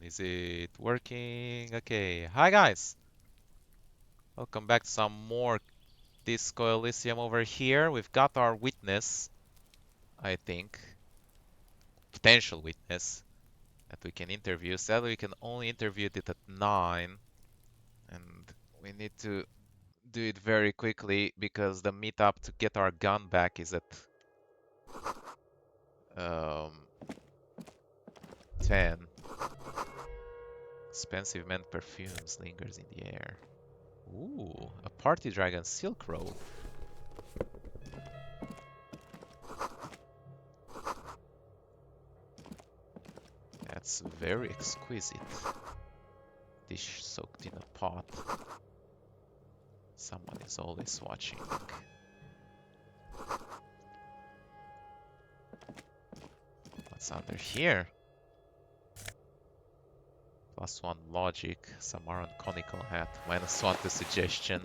Is it working? Okay. Hi guys! Welcome back to some more Disco Elysium over here. We've got our witness, I think. Potential witness that we can interview. Sadly, we can only interview it at 9. And we need to do it very quickly because the meetup to get our gun back is at um, 10. Expensive mint perfumes lingers in the air. Ooh, a party dragon silk robe. That's very exquisite. Dish soaked in a pot. Someone is always watching. What's under here? +1 logic, Samaran conical hat, -1 to suggestion.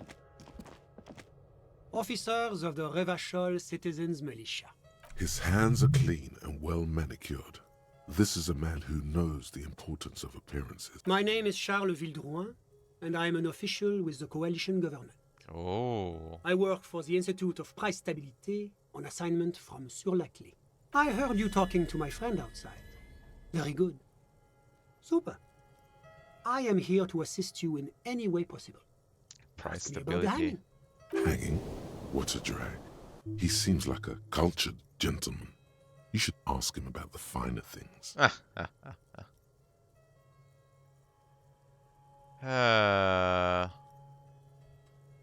Officers of the Revachol Citizens Militia. His hands are clean and well manicured. This is a man who knows the importance of appearances. My name is Charles Vildrouin, and I am an official with the coalition government. Oh. I work for the Institute of Price Stabilité on assignment from Sur-la-Clé. I heard you talking to my friend outside. Very good. Super. I am here to assist you in any way possible. Price Ask me about the stability. hanging. Hanging? What a drag. He seems like a cultured gentleman. You should ask him about the finer things.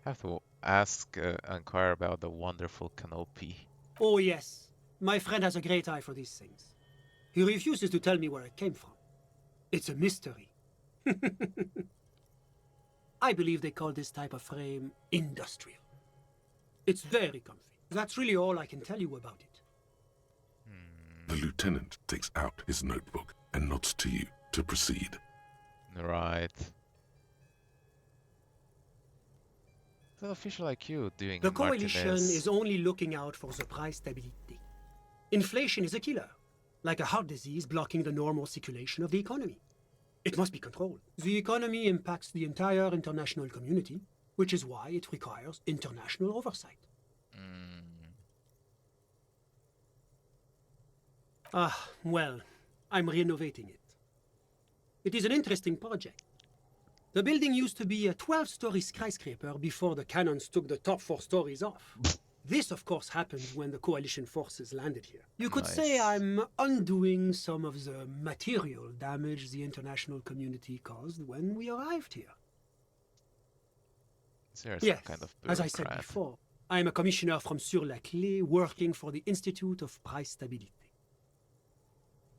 Have to ask, inquire about the wonderful canopy. Oh yes, my friend has a great eye for these things. He refuses to tell me where it came from. It's a mystery. I believe they call this type of frame industrial. It's very comfy. That's really all I can tell you about it. The lieutenant takes out his notebook and nods to you to proceed. Right. The official like you doing The coalition Martinez. is only looking out for the price stability. Inflation is a killer, like a heart disease blocking the normal circulation of the economy. It must be controlled. The economy impacts the entire international community, which is why it requires international oversight. Well, I'm renovating it. It is an interesting project. The building used to be a 12-story skyscraper before the cannons took the top 4 stories off. This, of course, happened when the coalition forces landed here. You could say Nice. I'm undoing some of the material damage the international community caused when we arrived here. Is there some Yes, kind of as I said bureaucrat? before, I am a commissioner from Sur-la-Clé working for the Institute of Price Stabilité.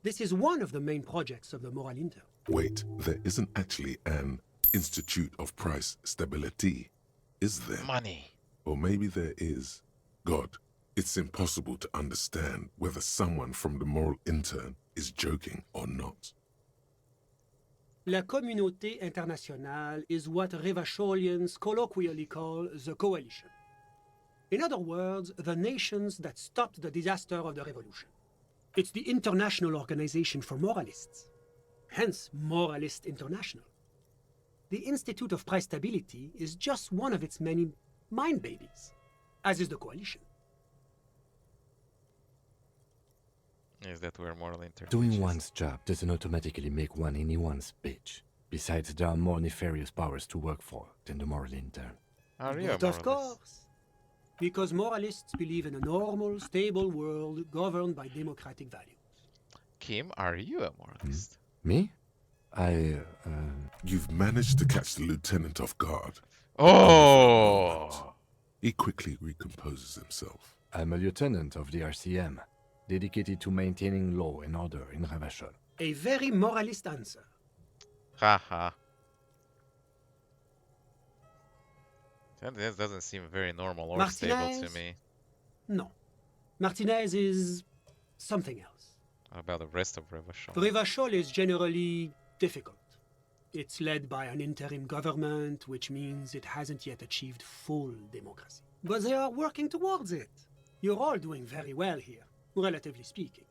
This is one of the main projects of the Moral Inter. Wait, there isn't actually an Institute of Price Stability, is there? Money. Or maybe there is. God, it's impossible to understand whether someone from the moral intern is joking or not. La communauté internationale is what Revacholians colloquially call the coalition. In other words, the nations that stopped the disaster of the revolution. It's the international organization for moralists, hence Moralist International. The Institute of Price Stability is just one of its many mind babies, as is the coalition. Is that where moral intervention Doing is? one's job doesn't automatically make one anyone's bitch. Besides, there are more nefarious powers to work for than the moral intern. Are you a But of moralist? course, because moralists believe in a normal, stable world governed by democratic values. Kim, are you a moralist? Me? You've managed to catch the lieutenant off guard. Oh! He quickly recomposes himself. I'm a lieutenant of the RCM, dedicated to maintaining law and order in Revachol. A very moralist answer. Haha. This doesn't seem very normal or stable to Martinez? me. No. Martinez is something else. How about the rest of Revachol? Revachol is generally difficult. It's led by an interim government, which means it hasn't yet achieved full democracy. But they are working towards it. You're all doing very well here, relatively speaking.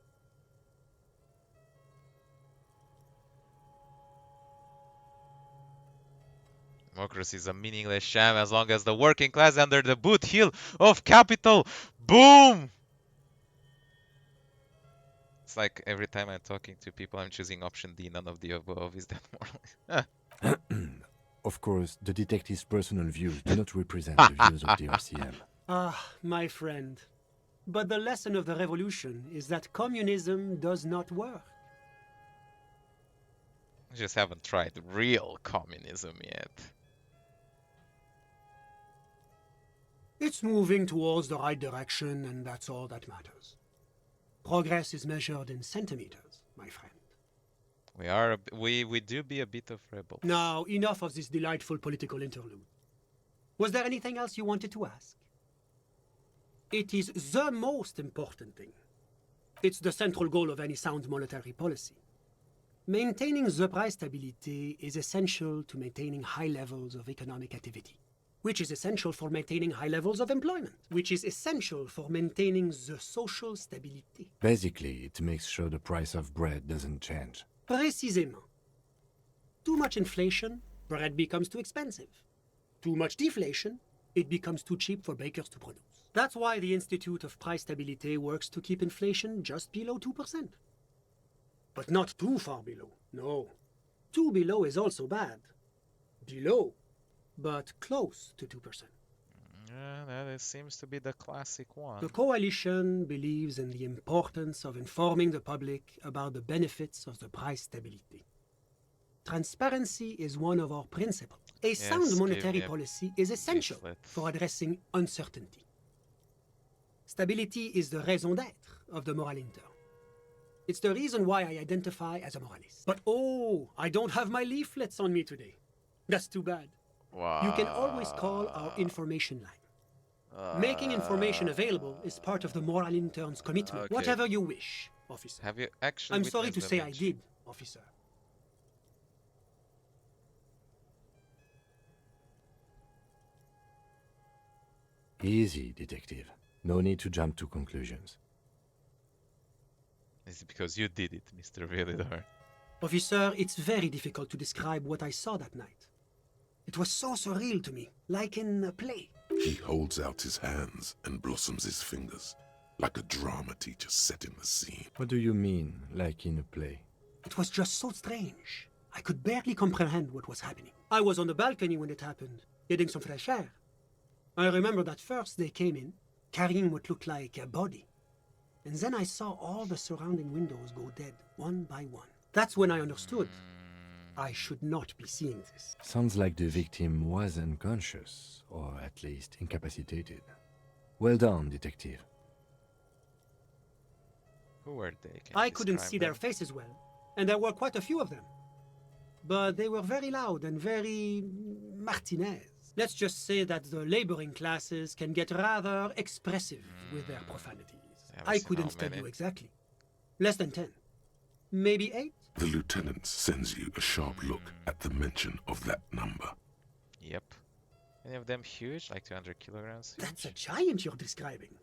Democracy is a meaningless sham as long as the working class under the boot heel of capital. Boom! It's like every time I'm talking to people, I'm choosing option D, none of the above. Is that more like... Of course, the detective's personal views do not represent the views of the RCM. Ah, my friend. But the lesson of the revolution is that communism does not work. I just haven't tried real communism yet. It's moving towards the right direction, and that's all that matters. Progress is measured in centimeters, my friend. We do be a bit of rebels. Now, enough of this delightful political interlude. Was there anything else you wanted to ask? It is the most important thing. It's the central goal of any sound monetary policy. Maintaining the price stability is essential to maintaining high levels of economic activity, which is essential for maintaining high levels of employment, which is essential for maintaining the social stability. Basically, it makes sure the price of bread doesn't change. Précisément. Too much inflation, bread becomes too expensive. Too much deflation, it becomes too cheap for bakers to produce. That's why the Institute of Price Stability works to keep inflation just below 2%. But not too far below, no. Too below is also bad. Below, but close to 2%. Yeah, that seems to be the classic one. The coalition believes in the importance of informing the public about the benefits of the price stability. Transparency is one of our principles. A sound monetary policy is essential for addressing uncertainty. Stability is the raison d'être of the moral intern. It's the reason why I identify as a moralist. But oh, I don't have my leaflets on me today. That's too bad. Wow. You can always call our information line. Making information available is part of the moral intern's commitment. Okay. Whatever you wish, officer. Have you actually I'm sorry witnessed to the say I lynching? did, officer. Easy, detective. No need to jump to conclusions. Is it because you did it, Mr. Villador? Officer, it's very difficult to describe what I saw that night. It was so surreal to me, like in a play. He holds out his hands and blossoms his fingers, like a drama teacher setting the scene. What do you mean, like in a play? It was just so strange. I could barely comprehend what was happening. I was on the balcony when it happened, getting some fresh air. I remember that first they came in, carrying what looked like a body. And then I saw all the surrounding windows go dead, one by one. That's when I understood. I should not be seeing this. Sounds like the victim was unconscious, or at least incapacitated. Well done, detective. Who were they? Can I you couldn't describe see their them? faces well, and there were quite a few of them. But they were very loud and very Martinez. Let's just say that the laboring classes can get rather expressive with their profanities. Haven't I seen couldn't how tell many. you exactly. Less than 10. Maybe 8? The lieutenant sends you a sharp look at the mention of that number. Yep. Any of them huge, like 200 kilograms? Huge? That's a giant you're describing.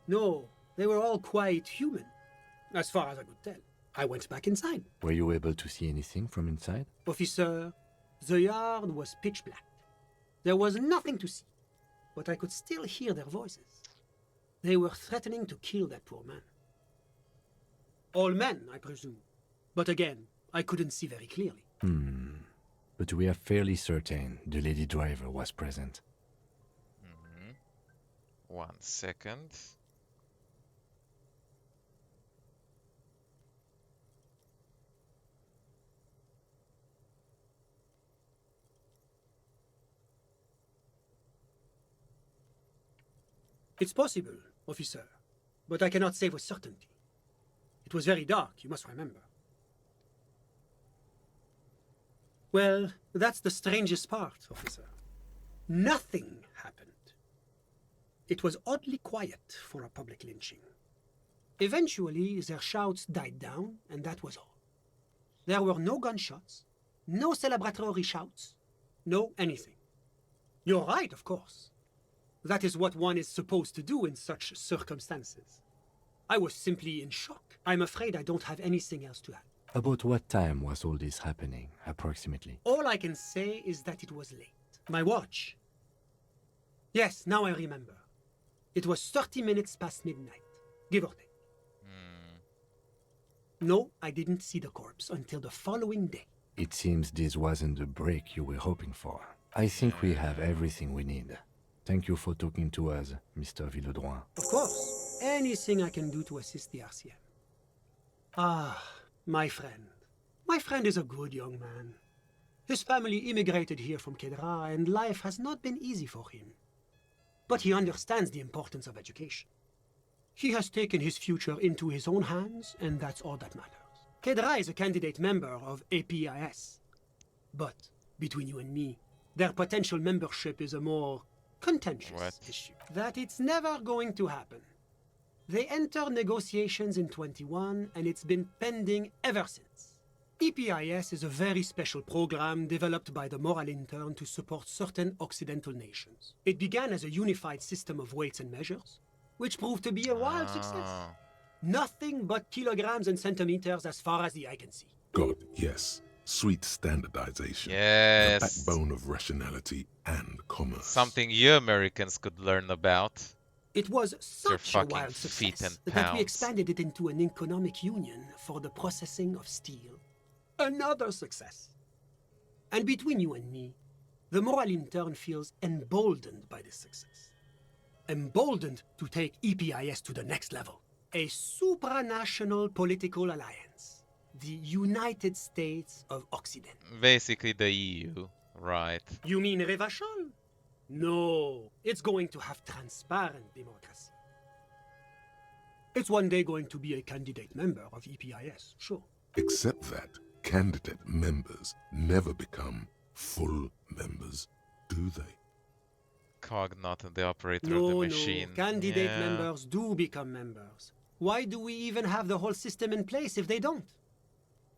No, they were all quite human, as far as I could tell. I went back inside. Were you able to see anything from inside? Officer, the yard was pitch black. There was nothing to see, but I could still hear their voices. They were threatening to kill that poor man. All men, I presume. But again, I couldn't see very clearly. But we are fairly certain the lady driver was present. 1 second. It's possible, officer, but I cannot say with certainty. It was very dark, you must remember. Well, that's the strangest part, officer. Nothing happened. It was oddly quiet for a public lynching. Eventually, their shouts died down, and that was all. There were no gunshots, no celebratory shouts, no anything. You're right, of course. That is what one is supposed to do in such circumstances. I was simply in shock. I'm afraid I don't have anything else to add. About what time was all this happening, approximately? All I can say is that it was late. My watch. Yes, now I remember. It was 30 minutes past midnight, give or take. No, I didn't see the corpse until the following day. It seems this wasn't the break you were hoping for. I think we have everything we need. Thank you for talking to us, Mr. Villedroit. Of course, anything I can do to assist the RCM. Ah, my friend. My friend is a good young man. His family immigrated here from Kedra, and life has not been easy for him. But he understands the importance of education. He has taken his future into his own hands, and that's all that matters. Kedra is a candidate member of APIS. But, between you and me, their potential membership is a more contentious issue. That it's never going to happen. They entered negotiations in 21, and it's been pending ever since. EPIS is a very special program developed by the Moral Intern to support certain Occidental nations. It began as a unified system of weights and measures, which proved to be a wild success. Nothing but kilograms and centimeters as far as the eye can see. God, yes. Sweet standardization. Yes. The backbone of rationality and commerce. Something you Americans could learn about. It was Your such a fucking wild feet success and that we pounds. expanded it into an economic union for the processing of steel. Another success. And between you and me, the Moral Intern feels emboldened by this success. Emboldened to take EPIS to the next level. A supranational political alliance. The United States of Occident. Basically the EU, right? You mean Revachol? No, it's going to have transparent democracy. It's one day going to be a candidate member of EPIS, sure. Except that candidate members never become full members, do they? Cog not the operator of No, the no, machine. candidate Yeah. members do become members. Why do we even have the whole system in place if they don't?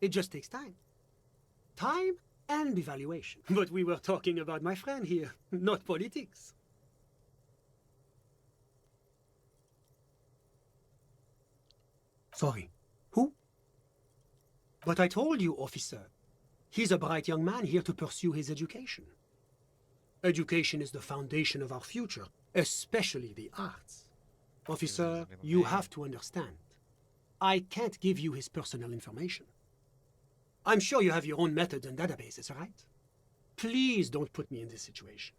It just takes time. Time and evaluation. But we were talking about my friend here, not politics. Sorry, who? But I told you, officer. He's a bright young man here to pursue his education. Education is the foundation of our future, especially the arts. Officer, you have to understand. I can't give you his personal information. I'm sure you have your own methods and databases, right? Please don't put me in this situation.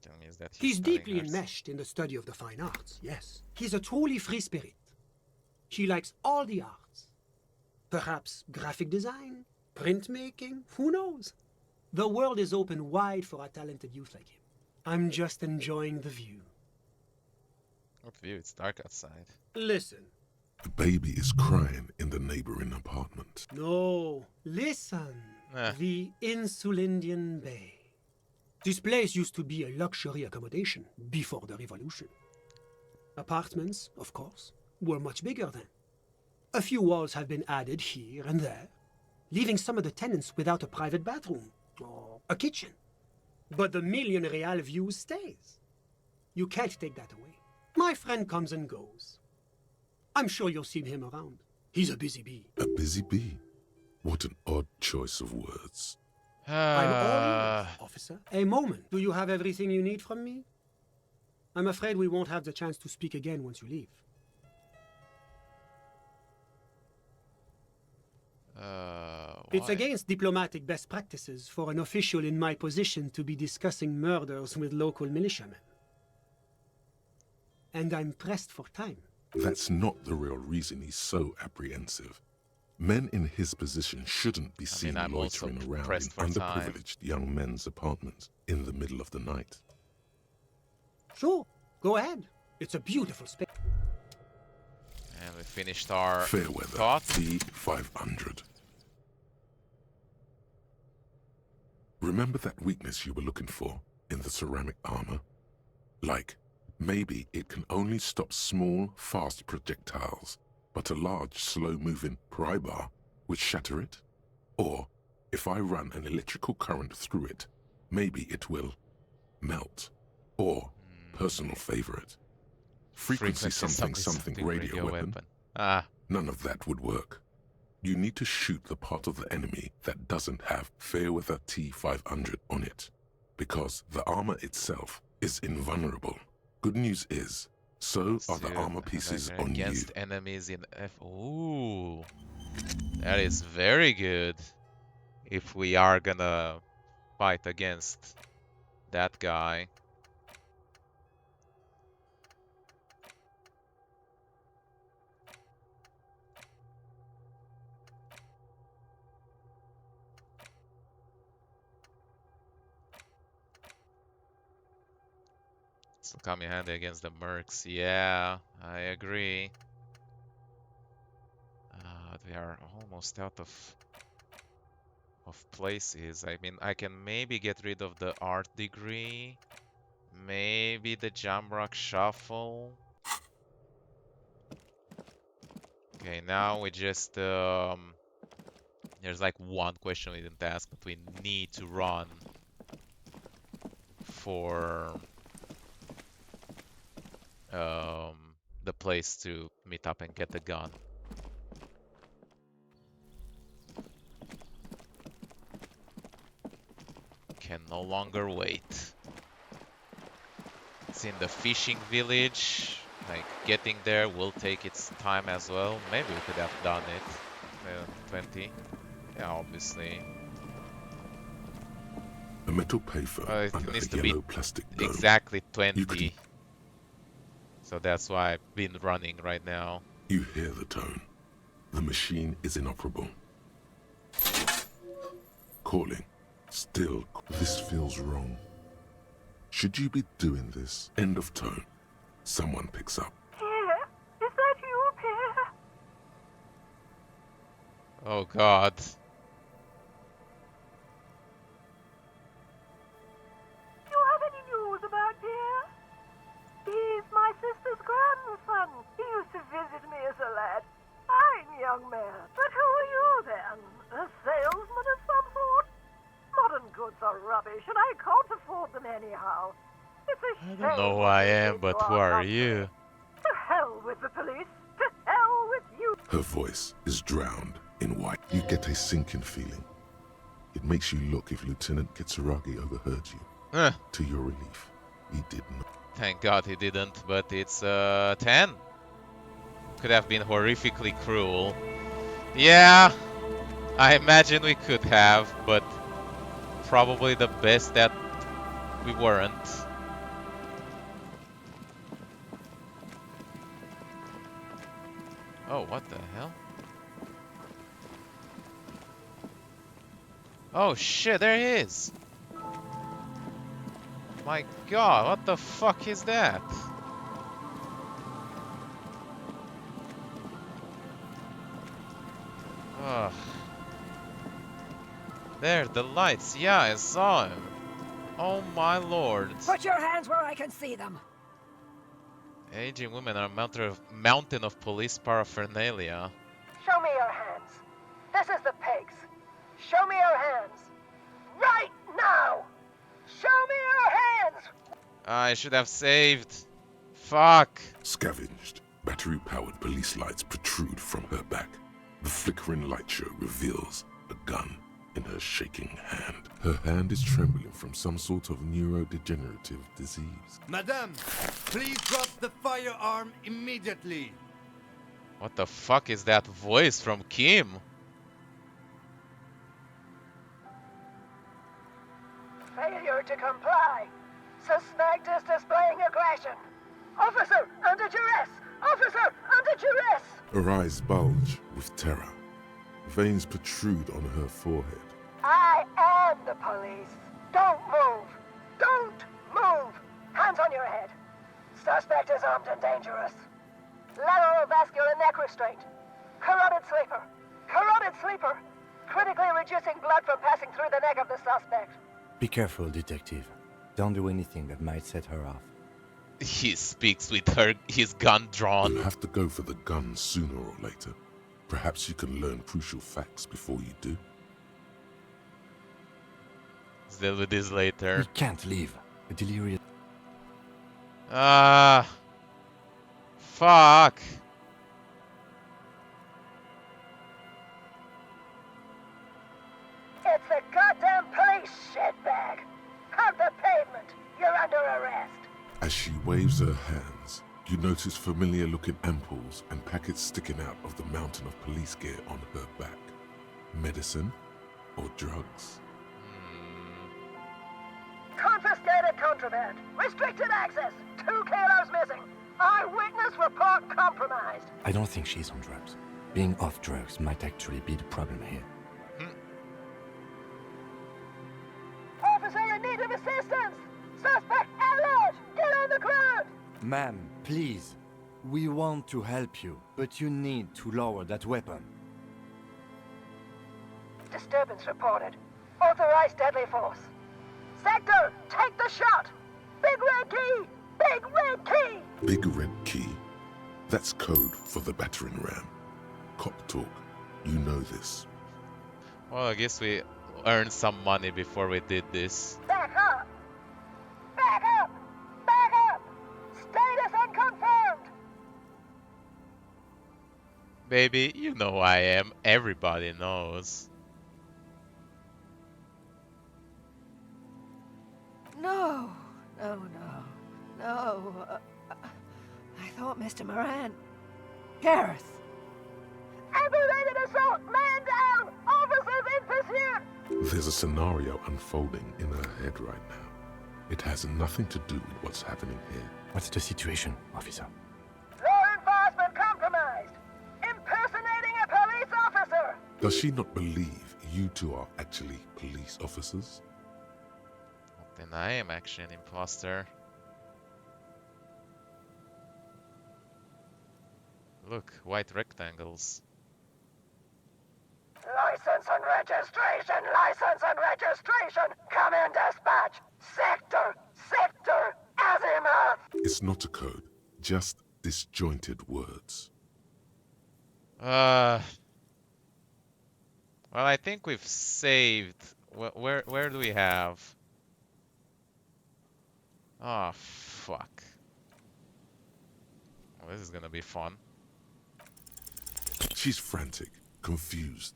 Tell me, is that He's studying deeply arts? enmeshed in the study of the fine arts, yes. He's a truly free spirit. He likes all the arts. Perhaps graphic design, printmaking, who knows? The world is open wide for a talented youth like him. I'm just enjoying the view. What view? It's dark outside. Listen. A baby is crying in the neighboring apartment. No, listen. The Insulindian Bay. This place used to be a luxury accommodation before the revolution. Apartments, of course, were much bigger then. A few walls have been added here and there, leaving some of the tenants without a private bathroom or a kitchen. But the million real view stays. You can't take that away. My friend comes and goes. I'm sure you'll see him around. He's a busy bee. A busy bee? What an odd choice of words. I'm all ears, officer. A moment. Do you have everything you need from me? I'm afraid we won't have the chance to speak again once you leave. It's Why? against diplomatic best practices for an official in my position to be discussing murders with local militiamen. And I'm pressed for time. That's not the real reason he's so apprehensive. Men in his position shouldn't be seen I'm also loitering around in pressed for time. underprivileged young men's apartments in the middle of the night. Sure, go ahead. It's a beautiful space. And we finished our Fairweather thoughts. T500. Remember that weakness you were looking for in the ceramic armor? Like, maybe it can only stop small, fast projectiles, but a large, slow-moving pry bar would shatter it? Or, if I run an electrical current through it, maybe it will melt. Or, personal favorite, frequency something radio weapon. None of that would work. You need to shoot the part of the enemy that doesn't have Fairweather T500 on it. because the armor itself is invulnerable. Good news is, so are the armor pieces on you. Against enemies in F. Ooh, that is very good. If we are gonna fight against that guy. This will come in handy against the mercs. Yeah, I agree. We are almost out of places. I mean, I can maybe get rid of the art degree. Maybe the Jamrock Shuffle. Okay, now we just there's like one question we didn't ask, but we need to run for the place to meet up and get the gun. Can no longer wait. It's in the fishing village. Like, getting there will take its time as well. Maybe we could have done it. 20. Yeah, obviously. A metal payphone It under needs a to be yellow plastic dome. exactly 20. So that's why I've been running right now. You hear the tone. The machine is inoperable. Calling. Still, this feels wrong. Should you be doing this? End of tone. Someone picks up. Pierre? Is that you, Pierre? Oh god. Do you have any news about Pierre? He's my sister's grandson. He used to visit me as a lad. Fine young man. But who are you then? A salesman of some sort? Modern goods are rubbish, and I can't afford them anyhow. It's a shame. I don't know who I am, but who are you? To hell with the police. To hell with you. Her voice is drowned in white. You get a sinking feeling. It makes you look if Lieutenant Kitsuragi overheard you. To your relief, he did not. Thank god he didn't, but it's 10. Could have been horrifically cruel. Yeah, I imagine we could have, but probably the best that we weren't. Oh, what the hell? Oh shit, there he is! My god, what the fuck is that? Ugh. There, the lights. Yeah, I saw him. Oh my lord. Put your hands where I can see them. Aging women are a mountain of police paraphernalia. Show me your hands. This is the pigs. Show me your hands. Right now! Show me your hands! I should have saved. Fuck. Scavenged, battery-powered police lights protrude from her back. The flickering light show reveals a gun in her shaking hand. Her hand is trembling from some sort of neurodegenerative disease. Madame, please drop the firearm immediately. What the fuck is that voice from Kim? Failure to comply. Suspect is displaying aggression. Officer, under duress! Officer, under duress! Her eyes bulge with terror. Veins protrude on her forehead. I am the police. Don't move. Don't move. Hands on your head. Suspect is armed and dangerous. Lateral vascular neck restraint. Carotid sleeper. Carotid sleeper. Critically reducing blood from passing through the neck of the suspect. Be careful, detective. Don't do anything that might set her off. He speaks with his gun drawn. You'll have to go for the gun sooner or later. Perhaps you can learn crucial facts before you do. Let's deal with this later. We can't leave. A delirious... Ah. Fuck. It's the goddamn police, shitbag. Have the As she waves her hands, you notice familiar-looking ampoules and packets sticking out of the mountain of police gear on her back. Medicine or drugs? Confiscated contraband. Restricted access. 2 kilos missing. Eyewitness report compromised. I don't think she's on drugs. Being off drugs might actually be the problem here. Officer in need of assistance. Suspect alert. Get on the ground. Ma'am, please. We want to help you, but you need to lower that weapon. Disturbance reported. Authorized deadly force. Sector, take the shot. Big red key. Big red key. Big red key. That's code for the battering ram. Cop talk. You know this. Well, I guess we earned some money before we did this. Back up. Back up. Back up. Status unconfirmed. Baby, you know who I am. Everybody knows. No, no, no, no. I thought Mr. Moran. Gareth. Aggravated assault. Man down. Officers in pursuit. There's a scenario unfolding in her head right now. It has nothing to do with what's happening here. What's the situation, officer? Law enforcement compromised. Impersonating a police officer. Does she not believe you two are actually police officers? Then I am actually an imposter. Look, white rectangles. License and registration. License and registration. Come in dispatch. Sector. Sector. Azimuth. It's not a code, just disjointed words. Well, I think we've saved. Where do we have? Oh, fuck. Well, this is gonna be fun. She's frantic, confused.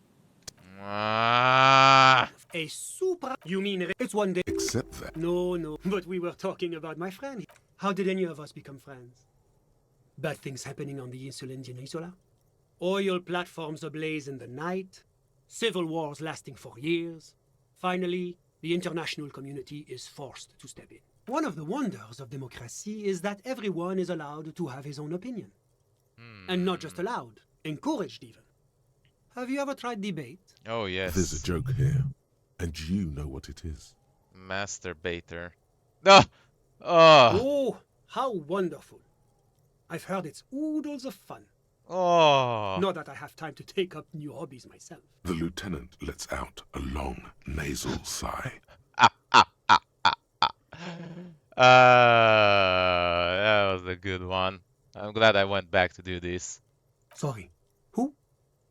Ah! A super... You mean it's one day... Except that No, no. But we were talking about my friend. How did any of us become friends? Bad things happening on the Insulindian Peninsula? Oil platforms ablaze in the night? Civil wars lasting for years? Finally, the international community is forced to step in. One of the wonders of democracy is that everyone is allowed to have his own opinion. And not just allowed, encouraged even. Have you ever tried debate? Oh yes. there's a joke here, and you know what it is. Masturbator. No! Oh! Oh, how wonderful. I've heard it's oodles of fun. Oh! Not that I have time to take up new hobbies myself. The lieutenant lets out a long nasal sigh. That was a good one. I'm glad I went back to do this. Sorry. Who?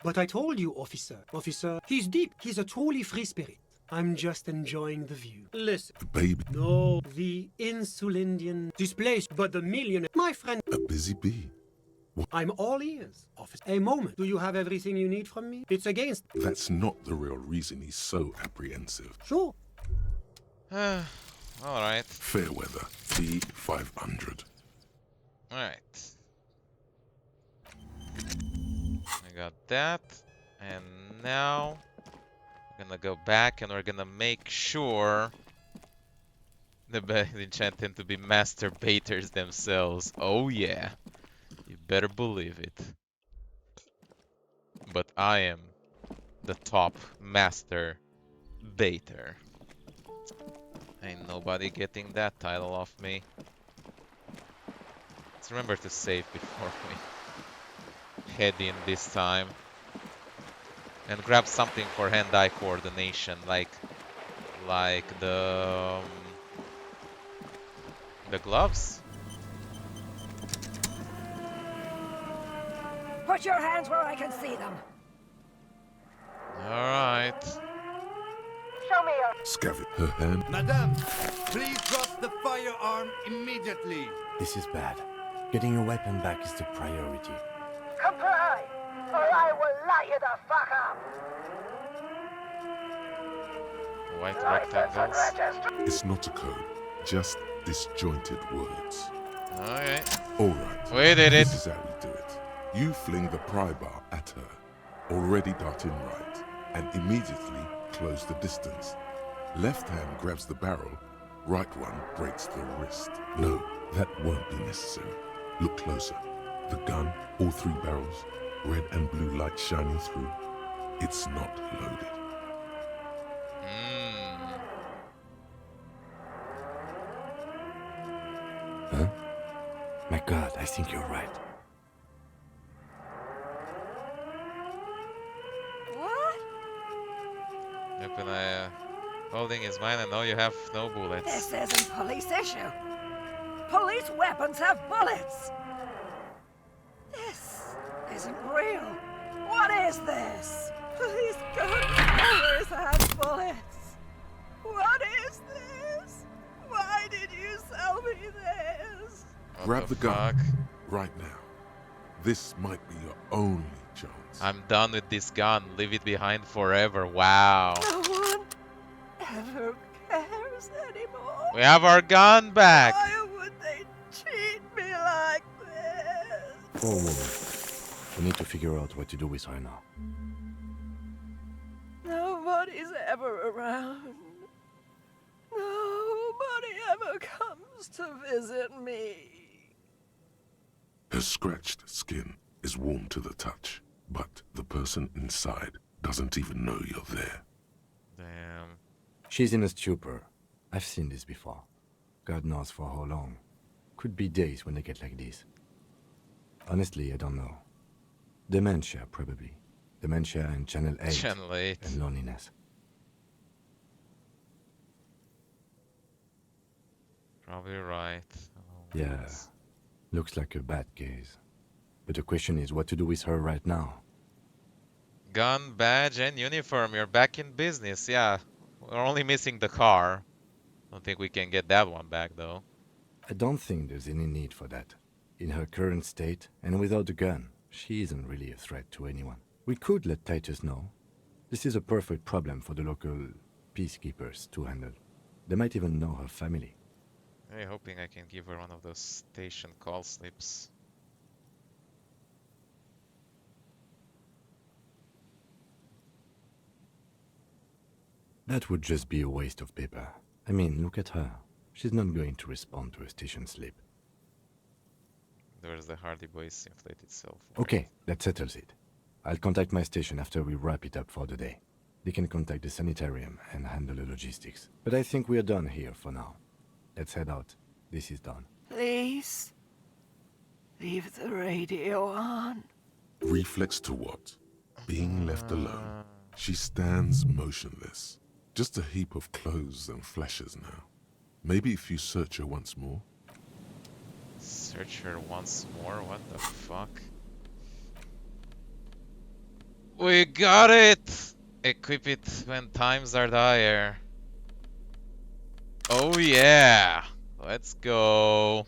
But I told you, officer. Officer, he's deep. He's a truly free spirit. I'm just enjoying the view. Listen. The baby, No, the Insulindian displaced, but the millionaire. My friend, a busy bee. I'm all ears. Officer, a moment. Do you have everything you need from me? It's against. That's not the real reason he's so apprehensive. Sure. Alright. Fairweather, B500. Alright. I got that. And now we're gonna go back and we're gonna make sure the enchant them to be masturbators themselves. Oh yeah. You better believe it. But I am the top master baiter. Ain't nobody getting that title off me. Let's remember to save before we head in this time. And grab something for hand-eye coordination, like the gloves. Put your hands where I can see them. Alright. Show me your... Scavenge her hand. Madame, please drop the firearm immediately. This is bad. Getting your weapon back is the priority. Comply, or I will light you the fuck up. White License and rectangles. registration. It's not a code, just disjointed words. Okay. Alright, We did it. this is how we do it. You fling the pry bar at her, already darting right, and immediately close the distance. Left hand grabs the barrel, right one breaks the wrist. No, that won't be necessary. Look closer. The gun, all three barrels, red and blue light shining through. It's not loaded. Huh? My God, I think you're right. What? Open holding his mind and know you have no bullets. This isn't police issue. Police weapons have bullets. This isn't real. What is this? Police guns have bullets. What is this? Why did you sell me this? What Grab the gun fuck? right now. This might be your only chance. I'm done with this gun. Leave it behind forever. Wow. No one ever cares anymore. We have our gun back. Why would they treat me like this? Poor woman. We need to figure out what to do with her now. Nobody's ever around. Nobody ever comes to visit me. Her scratched skin is warm to the touch, but the person inside doesn't even know you're there. Damn. She's in a stupor. I've seen this before. God knows for how long. Could be days when they get like this. Honestly, I don't know. Dementia, probably. Dementia and Channel 8. Channel 8. And loneliness. Probably right. Yeah. Yes. Looks like a bad case. But the question is what to do with her right now. Gun, badge, and uniform. You're back in business. Yeah. We're only missing the car. Don't think we can get that one back, though. I don't think there's any need for that. In her current state, and without the gun, she isn't really a threat to anyone. We could let Titus know. This is a perfect problem for the local peacekeepers to handle. They might even know her family. Really hoping I can give her one of those station call slips. That would just be a waste of paper. I mean, look at her. She's not going to respond to a station slip. There's the Hardy Boys inflated cell phone. Okay, that settles it. I'll contact my station after we wrap it up for the day. They can contact the sanitarium and handle the logistics. But I think we're done here for now. Let's head out. This is done. Please, leave the radio on. Reflex to what? Being left alone. She stands motionless. Just a heap of clothes and flashes now. Maybe if you search her once more. Search her once more? What the fuck? We got it! Equip it when times are dire. Oh yeah! Let's go.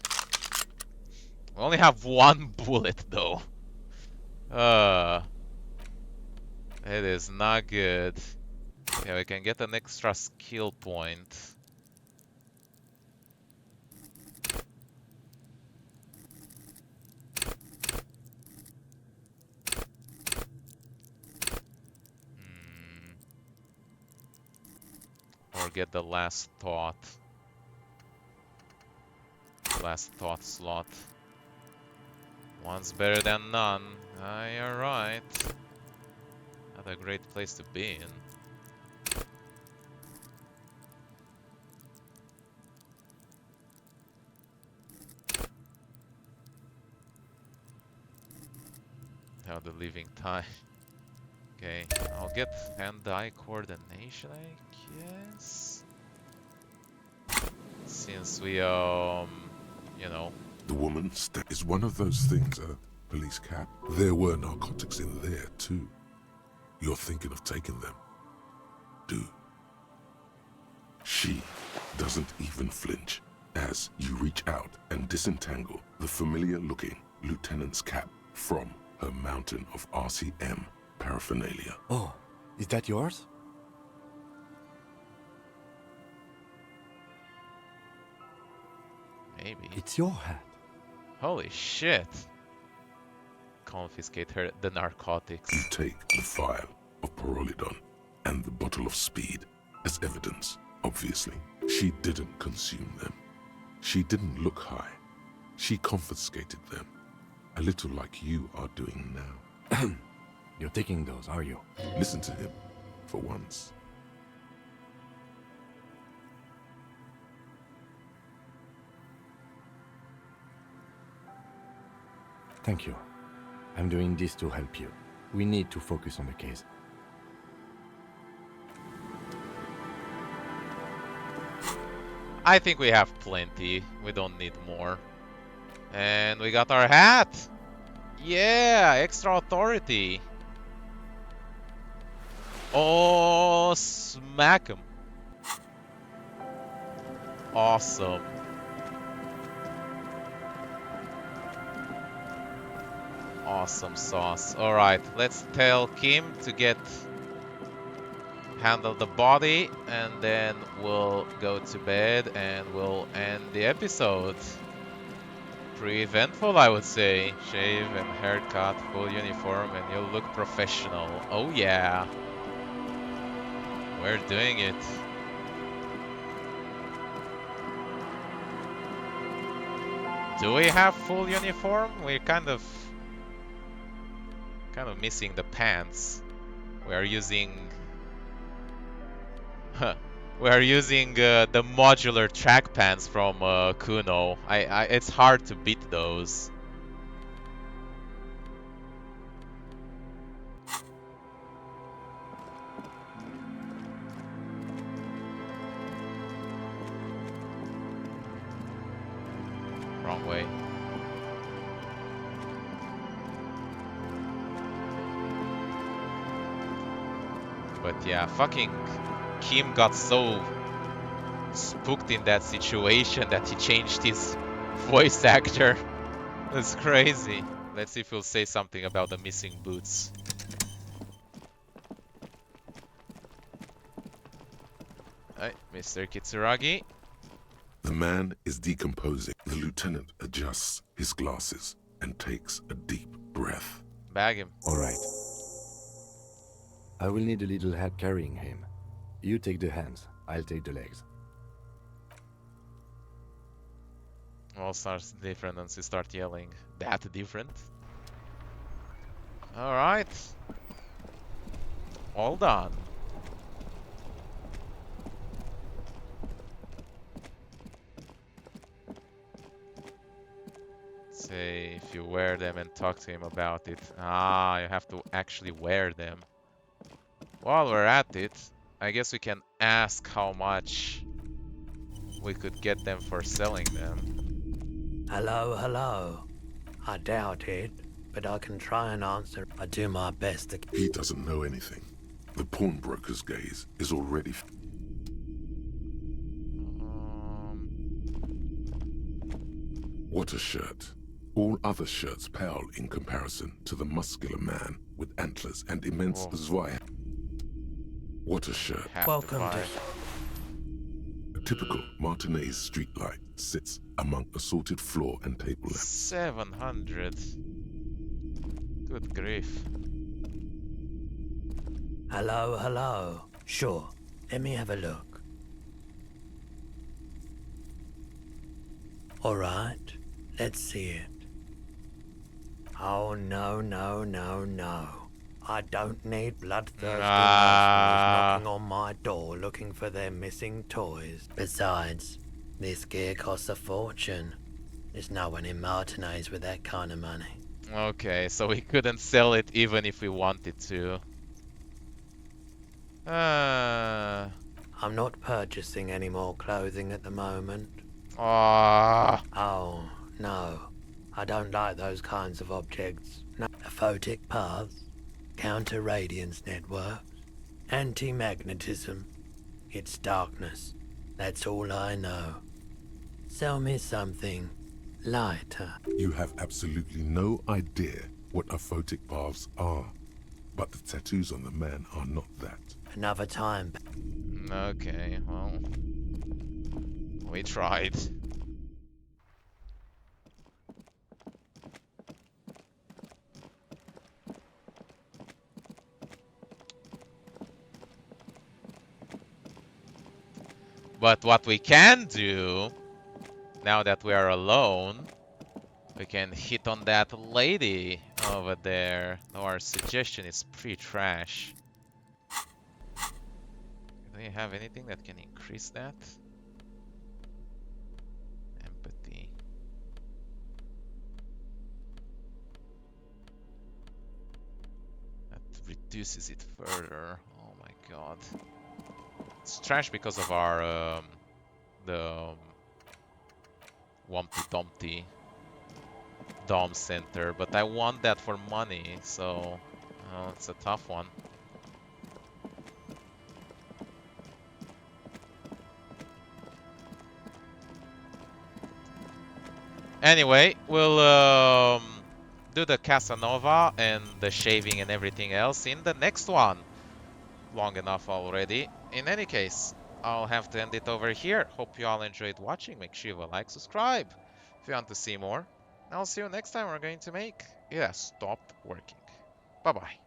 We only have one bullet though. It is not good. Yeah, we can get an extra skill point. Or get the last thought. Last thought slot. One's better than none. Ah, you're right. Not a great place to be in. Now the living time. Okay, I'll get hand-eye coordination, I guess. Since we, you know. The woman is one of those things, police cap. There were narcotics in there, too. You're thinking of taking them. Do. She doesn't even flinch as you reach out and disentangle the familiar-looking lieutenant's cap from her mountain of RCM paraphernalia. Oh, is that yours? Maybe. It's your hat. Holy shit. Confiscate the narcotics. You take the vial of Pyrrolidon and the bottle of speed as evidence, obviously. She didn't consume them. She didn't look high. She confiscated them. A little like you are doing now. You're taking those, are you? Listen to him, for once. Thank you. I'm doing this to help you. We need to focus on the case. I think we have plenty. We don't need more. And we got our hat! Yeah! Extra authority! Oh, smack him! Awesome. Awesome sauce. Alright, let's tell Kim to handle the body, and then we'll go to bed and we'll end the episode. Pretty eventful, I would say. Shave and haircut, full uniform, and you'll look professional. Oh yeah. We're doing it. Do we have full uniform? We're kind of missing the pants. We are using the modular track pants from Kuno. It's hard to beat those. Wrong way. But yeah, fucking Kim got so spooked in that situation that he changed his voice actor. That's crazy. Let's see if he'll say something about the missing boots. Alright, Mr. Kitsuragi. The man is decomposing. The lieutenant adjusts his glasses and takes a deep breath. Bag him. All right. I will need a little help carrying him. You take the hands, I'll take the legs. All starts different once you start yelling. That different? Alright. All done. Say if you wear them and talk to him about it. Ah, you have to actually wear them. While we're at it, I guess we can ask how much we could get them for selling them. Hello, hello. I doubt it, but I can try and answer. I do my best to... He doesn't know anything. The pawnbroker's gaze is already... What a shirt. All other shirts pale in comparison to the muscular man with antlers and immense zwei. What a shirt. Welcome to... A typical Martinez streetlight sits among assorted floor and table lamps. 700. Good grief. Hello, hello. Sure, let me have a look. Alright, let's see it. Oh, no, no, no, no. I don't need bloodthirsty mercenaries knocking on my door looking for their missing toys. Besides, this gear costs a fortune. There's no one in Martinez with that kind of money. Okay, so we couldn't sell it even if we wanted to. I'm not purchasing any more clothing at the moment. Oh, no. I don't like those kinds of objects. No. Aphotic paths, counter-radiance networks, anti-magnetism. It's darkness. That's all I know. Sell me something lighter. You have absolutely no idea what aphotic paths are, but the tattoos on the man are not that. Another time. okay, well, we tried. But what we can do, now that we are alone, we can hit on that lady over there. Though our suggestion is pretty trash. Do you have anything that can increase that? Empathy. That reduces it further. Oh my god. It's trash because of our the Wumpty Dumpty Dom Center, but I want that for money, so it's a tough one. Anyway, we'll do the Casanova and the shaving and everything else in the next one. Long enough already. In any case, I'll have to end it over here. Hope you all enjoyed watching. Make sure you like, subscribe if you want to see more. I'll see you next time. We're going to make It Has Stopped Working. Bye-bye.